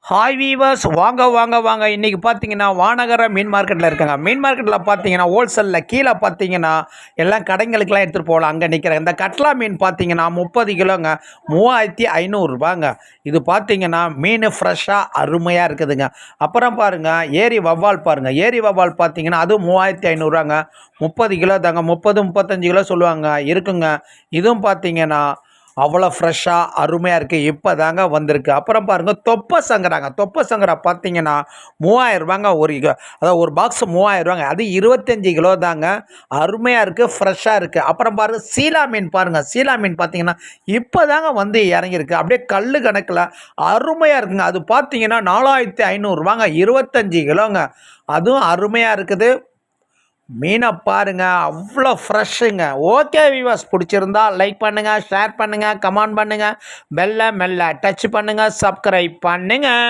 Hi viewers, வாங்க வாங்க வாங்க. இன்றைக்கி பார்த்தீங்கன்னா வானகர மீன் மார்க்கெட்டில் இருக்காங்க. மீன் மார்க்கெட்டில் பார்த்தீங்கன்னா ஹோல்சேலில் கீழே பார்த்தீங்கன்னா எல்லாம் கடைங்களுக்கெல்லாம் எடுத்துகிட்டு போகலாம். அங்கே நிற்கிறேன். இந்த கட்லா மீன் பார்த்தீங்கன்னா 30 கிலோங்க, 3500 ரூபாங்க. இது பார்த்தீங்கன்னா மீன் ஃப்ரெஷ்ஷாக அருமையாக இருக்குதுங்க. அப்புறம் பாருங்கள் ஏரி வவ்வால் பாருங்கள். ஏரி வவ்வால் பார்த்தீங்கன்னா அதுவும் 3500 ரூபாங்க. 30 கிலோ தாங்க, 30 35 கிலோ சொல்லுவாங்க இருக்குங்க. இதுவும் பார்த்தீங்கன்னா அவ்வளோ ஃப்ரெஷ்ஷாக அருமையாக இருக்குது. இப்போ தாங்க வந்திருக்கு. அப்புறம் பாருங்கள் தொப்பை சங்கராங்க. தொப்பை சங்கரா பார்த்தீங்கன்னா 3000 ரூபாங்க. அதாவது ஒரு பாக்ஸ் 3000 ரூபாங்க. அது 25 கிலோ தாங்க. அருமையாக இருக்குது, ஃப்ரெஷ்ஷாக இருக்குது. அப்புறம் பாருங்கள் சீலா மீன் பாருங்கள். சீலா மீன் பார்த்தீங்கன்னா இப்போ தாங்க வந்து இறங்கியிருக்கு. அப்படியே கல் கணக்கில் அருமையாக இருக்குங்க. அது பார்த்தீங்கன்னா 4500 ரூபாங்க, 25 கிலோங்க. அதுவும் அருமையாக இருக்குது. மீனை பாருங்க, அவ்வளோ ஃப்ரெஷ்ஷுங்க. ஓகே வியூவர்ஸ், பிடிச்சிருந்தா லைக் பண்ணுங்கள், ஷேர் பண்ணுங்கள், கமெண்ட் பண்ணுங்கள், பெல்லை மெல்ல டச் பண்ணுங்கள், சப்ஸ்கிரைப் பண்ணுங்கள்.